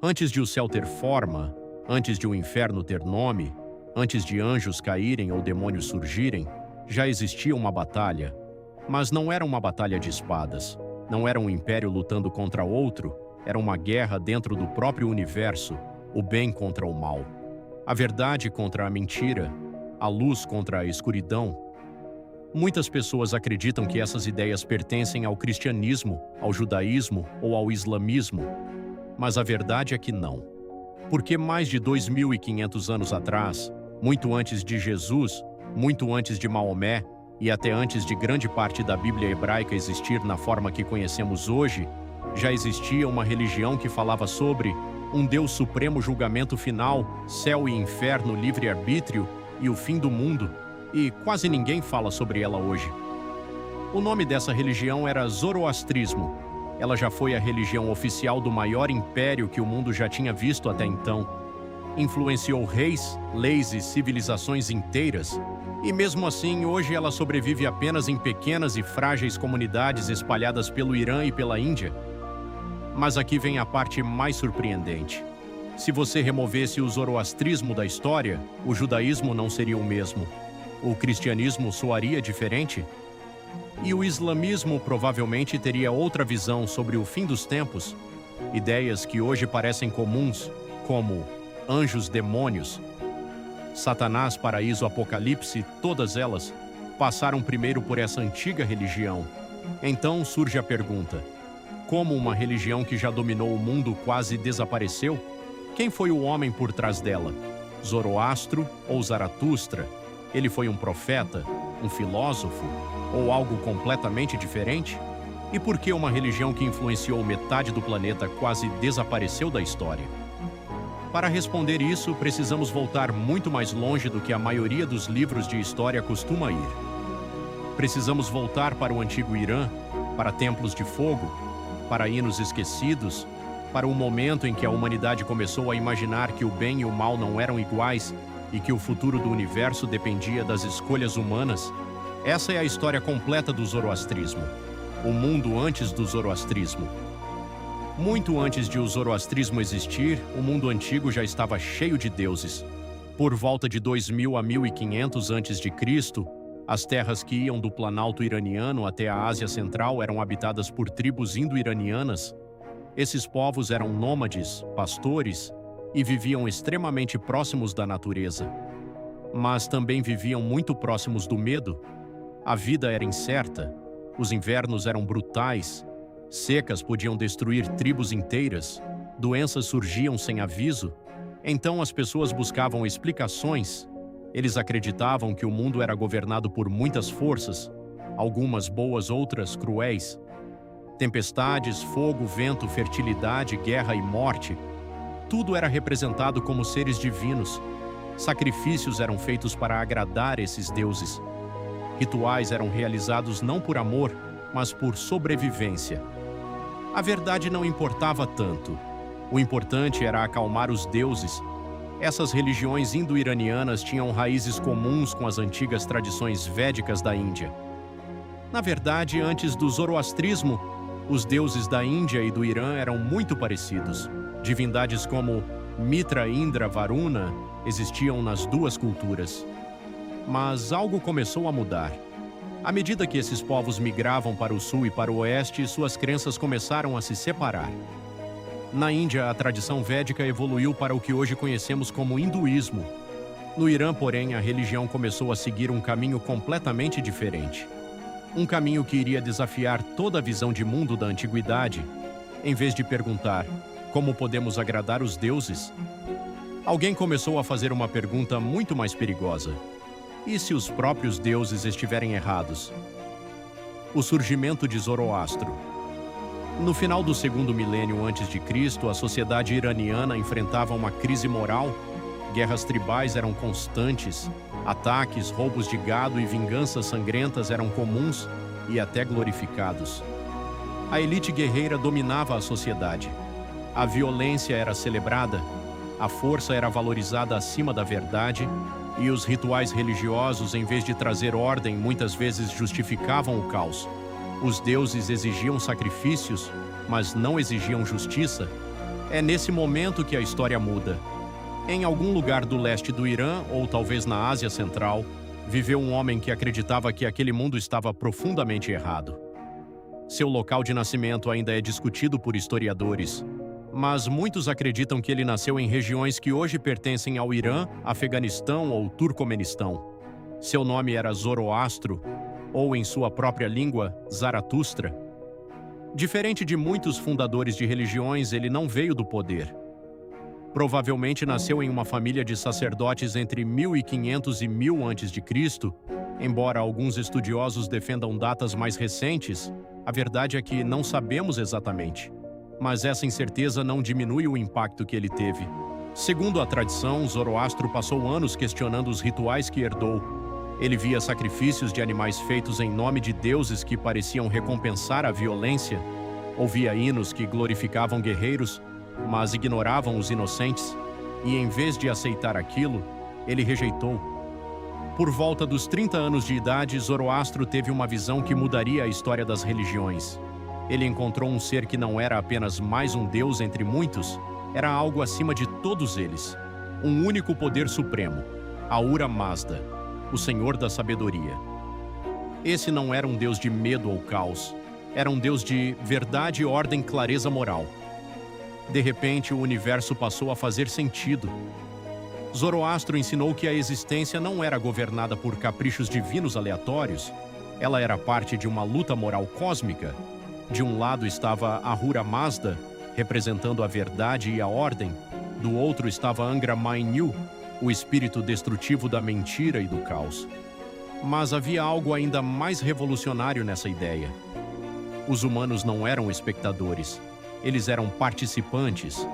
Antes de o céu ter forma, antes de o inferno ter nome, antes de anjos caírem ou demônios surgirem, já existia uma batalha. Mas não era uma batalha de espadas, não era um império lutando contra outro, era uma guerra dentro do próprio universo, o bem contra o mal, a verdade contra a mentira, a luz contra a escuridão. Muitas pessoas acreditam que essas ideias pertencem ao cristianismo, ao judaísmo ou ao islamismo, mas a verdade é que não. Porque mais de 2.500 anos atrás, muito antes de Jesus, muito antes de Maomé e até antes de grande parte da Bíblia hebraica existir na forma que conhecemos hoje, já existia uma religião que falava sobre um Deus supremo, julgamento final, céu e inferno, livre-arbítrio e o fim do mundo, e quase ninguém fala sobre ela hoje. O nome dessa religião era Zoroastrismo. Ela já foi a religião oficial do maior império que o mundo já tinha visto até então. Influenciou reis, leis e civilizações inteiras, e mesmo assim hoje ela sobrevive apenas em pequenas e frágeis comunidades espalhadas pelo Irã e pela Índia. Mas aqui vem a parte mais surpreendente. Se você removesse o zoroastrismo da história, o judaísmo não seria o mesmo. O cristianismo soaria diferente? E o islamismo provavelmente teria outra visão sobre o fim dos tempos, ideias que hoje parecem comuns, como anjos, demônios, Satanás, paraíso, apocalipse, todas elas passaram primeiro por essa antiga religião. Então surge a pergunta: como uma religião que já dominou o mundo quase desapareceu? Quem foi o homem por trás dela? Zoroastro ou Zaratustra? Ele foi um profeta, um filósofo ou algo completamente diferente? E por que uma religião que influenciou metade do planeta quase desapareceu da história? Para responder isso, precisamos voltar muito mais longe do que a maioria dos livros de história costuma ir. Precisamos voltar para o antigo Irã, para templos de fogo, para hinos esquecidos, para o momento em que a humanidade começou a imaginar que o bem e o mal não eram iguais e que o futuro do universo dependia das escolhas humanas. Essa é a história completa do zoroastrismo. O mundo antes do zoroastrismo. Muito antes de o zoroastrismo existir, o mundo antigo já estava cheio de deuses. Por volta de 2000 a 1500 a.C., as terras que iam do Planalto iraniano até a Ásia Central eram habitadas por tribos indo-iranianas. Esses povos eram nômades, pastores e viviam extremamente próximos da natureza. Mas também viviam muito próximos do medo. A vida era incerta, os invernos eram brutais, secas podiam destruir tribos inteiras, doenças surgiam sem aviso. Então as pessoas buscavam explicações. Eles acreditavam que o mundo era governado por muitas forças, algumas boas, outras cruéis. Tempestades, fogo, vento, fertilidade, guerra e morte. Tudo era representado como seres divinos. Sacrifícios eram feitos para agradar esses deuses. Rituais eram realizados não por amor, mas por sobrevivência. A verdade não importava tanto. O importante era acalmar os deuses. Essas religiões indo-iranianas tinham raízes comuns com as antigas tradições védicas da Índia. Na verdade, antes do zoroastrismo, os deuses da Índia e do Irã eram muito parecidos. Divindades como Mitra, Indra, Varuna existiam nas duas culturas. Mas algo começou a mudar. À medida que esses povos migravam para o sul e para o oeste, suas crenças começaram a se separar. Na Índia, a tradição védica evoluiu para o que hoje conhecemos como hinduísmo. No Irã, porém, a religião começou a seguir um caminho completamente diferente. Um caminho que iria desafiar toda a visão de mundo da antiguidade. Em vez de perguntar, como podemos agradar os deuses? Alguém começou a fazer uma pergunta muito mais perigosa. E se os próprios deuses estiverem errados? O surgimento de Zoroastro. No final do segundo milênio antes de Cristo, a sociedade iraniana enfrentava uma crise moral. Guerras tribais eram constantes, ataques, roubos de gado e vinganças sangrentas eram comuns e até glorificados. A elite guerreira dominava a sociedade. A violência era celebrada, a força era valorizada acima da verdade, e os rituais religiosos, em vez de trazer ordem, muitas vezes justificavam o caos. Os deuses exigiam sacrifícios, mas não exigiam justiça. É nesse momento que a história muda. Em algum lugar do leste do Irã, ou talvez na Ásia Central, viveu um homem que acreditava que aquele mundo estava profundamente errado. Seu local de nascimento ainda é discutido por historiadores, mas muitos acreditam que ele nasceu em regiões que hoje pertencem ao Irã, Afeganistão ou Turcomenistão. Seu nome era Zoroastro, ou em sua própria língua, Zaratustra. Diferente de muitos fundadores de religiões, ele não veio do poder. Provavelmente nasceu em uma família de sacerdotes entre 1500 e 1000 a.C., embora alguns estudiosos defendam datas mais recentes, a verdade é que não sabemos exatamente. Mas essa incerteza não diminui o impacto que ele teve. Segundo a tradição, Zoroastro passou anos questionando os rituais que herdou. Ele via sacrifícios de animais feitos em nome de deuses que pareciam recompensar a violência, ouvia hinos que glorificavam guerreiros, mas ignoravam os inocentes, e em vez de aceitar aquilo, ele rejeitou. Por volta dos 30 anos de idade, Zoroastro teve uma visão que mudaria a história das religiões. Ele encontrou um ser que não era apenas mais um deus entre muitos, era algo acima de todos eles. Um único poder supremo, Ahura Mazda, o Senhor da Sabedoria. Esse não era um deus de medo ou caos, era um deus de verdade, ordem e clareza moral. De repente, o universo passou a fazer sentido. Zoroastro ensinou que a existência não era governada por caprichos divinos aleatórios, ela era parte de uma luta moral cósmica. De um lado estava Ahura Mazda, representando a verdade e a ordem. Do outro estava Angra Mainyu, o espírito destrutivo da mentira e do caos. Mas havia algo ainda mais revolucionário nessa ideia. Os humanos não eram espectadores, eles eram participantes.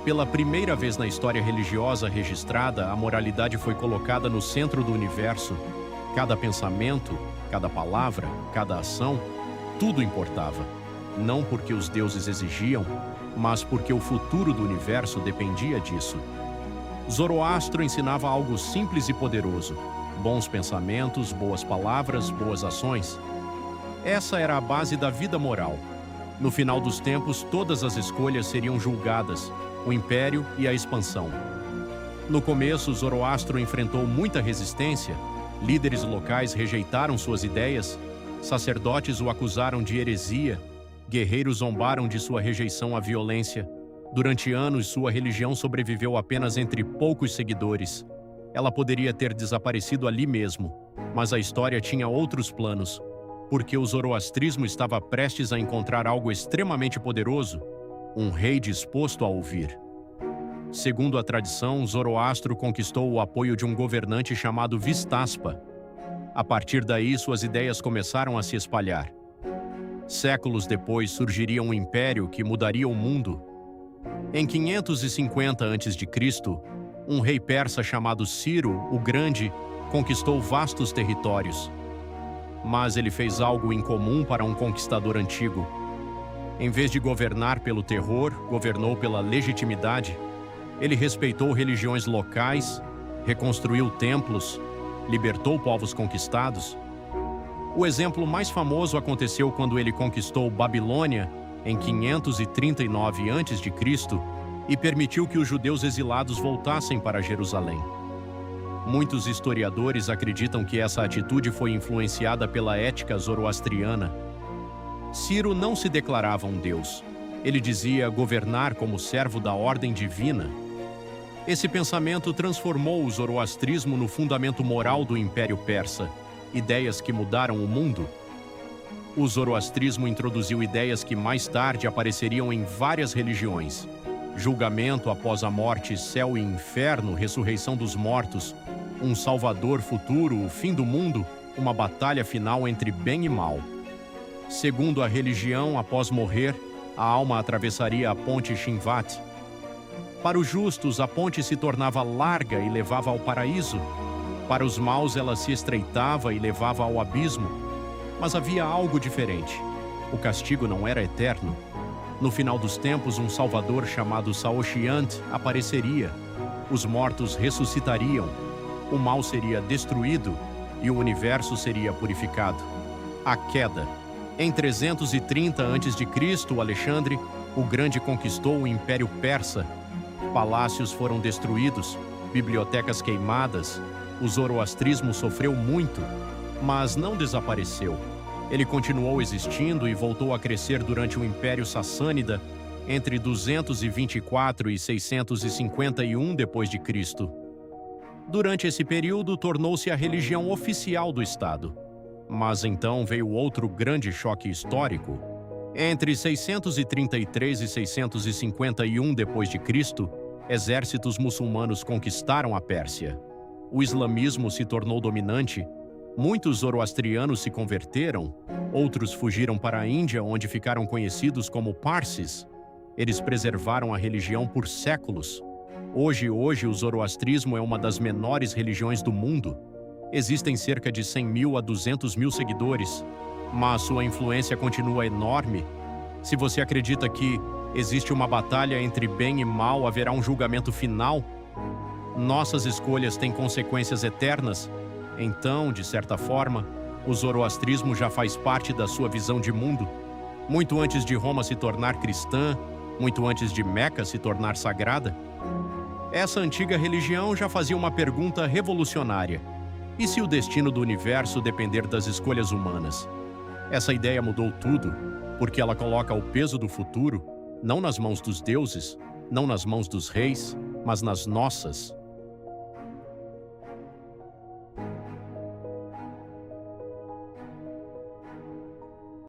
Pela primeira vez na história religiosa registrada, a moralidade foi colocada no centro do universo. Cada pensamento, cada palavra, cada ação, tudo importava. Não porque os deuses exigiam, mas porque o futuro do universo dependia disso. Zoroastro ensinava algo simples e poderoso: bons pensamentos, boas palavras, boas ações. Essa era a base da vida moral. No final dos tempos, todas as escolhas seriam julgadas, o império e a expansão. No começo, Zoroastro enfrentou muita resistência, líderes locais rejeitaram suas ideias, sacerdotes o acusaram de heresia, guerreiros zombaram de sua rejeição à violência. Durante anos, sua religião sobreviveu apenas entre poucos seguidores. Ela poderia ter desaparecido ali mesmo, mas a história tinha outros planos, porque o zoroastrismo estava prestes a encontrar algo extremamente poderoso, um rei disposto a ouvir. Segundo a tradição, Zoroastro conquistou o apoio de um governante chamado Vistaspa. A partir daí, suas ideias começaram a se espalhar. Séculos depois, surgiria um império que mudaria o mundo. Em 550 a.C., um rei persa chamado Ciro, o Grande, conquistou vastos territórios. Mas ele fez algo incomum para um conquistador antigo. Em vez de governar pelo terror, governou pela legitimidade. Ele respeitou religiões locais, reconstruiu templos, libertou povos conquistados. O exemplo mais famoso aconteceu quando ele conquistou Babilônia em 539 a.C. e permitiu que os judeus exilados voltassem para Jerusalém. Muitos historiadores acreditam que essa atitude foi influenciada pela ética zoroastriana. Ciro não se declarava um deus. Ele dizia governar como servo da ordem divina. Esse pensamento transformou o zoroastrismo no fundamento moral do Império Persa, ideias que mudaram o mundo. O zoroastrismo introduziu ideias que mais tarde apareceriam em várias religiões: julgamento após a morte, céu e inferno, ressurreição dos mortos, um salvador futuro, o fim do mundo, uma batalha final entre bem e mal. Segundo a religião, após morrer, a alma atravessaria a ponte Shinvat. Para os justos, a ponte se tornava larga e levava ao paraíso. Para os maus, ela se estreitava e levava ao abismo. Mas havia algo diferente. O castigo não era eterno. No final dos tempos, um salvador chamado Saoshyant apareceria. Os mortos ressuscitariam. O mal seria destruído e o universo seria purificado. A queda. Em 330 a.C., Alexandre, O Grande conquistou o Império Persa. Palácios foram destruídos, bibliotecas queimadas. O zoroastrismo sofreu muito, mas não desapareceu. Ele continuou existindo e voltou a crescer durante o Império Sassânida entre 224 e 651 d.C. Durante esse período, tornou-se a religião oficial do Estado. Mas então veio outro grande choque histórico. Entre 633 e 651 d.C., exércitos muçulmanos conquistaram a Pérsia. O islamismo se tornou dominante. Muitos zoroastrianos se converteram, outros fugiram para a Índia, onde ficaram conhecidos como Parsis. Eles preservaram a religião por séculos. Hoje, o zoroastrismo é uma das menores religiões do mundo. Existem cerca de 100 mil a 200 mil seguidores, mas sua influência continua enorme. Se você acredita que existe uma batalha entre bem e mal, haverá um julgamento final, nossas escolhas têm consequências eternas, então, de certa forma, o zoroastrismo já faz parte da sua visão de mundo. Muito antes de Roma se tornar cristã, muito antes de Meca se tornar sagrada, essa antiga religião já fazia uma pergunta revolucionária: e se o destino do universo depender das escolhas humanas? Essa ideia mudou tudo, porque ela coloca o peso do futuro não nas mãos dos deuses, não nas mãos dos reis, mas nas nossas.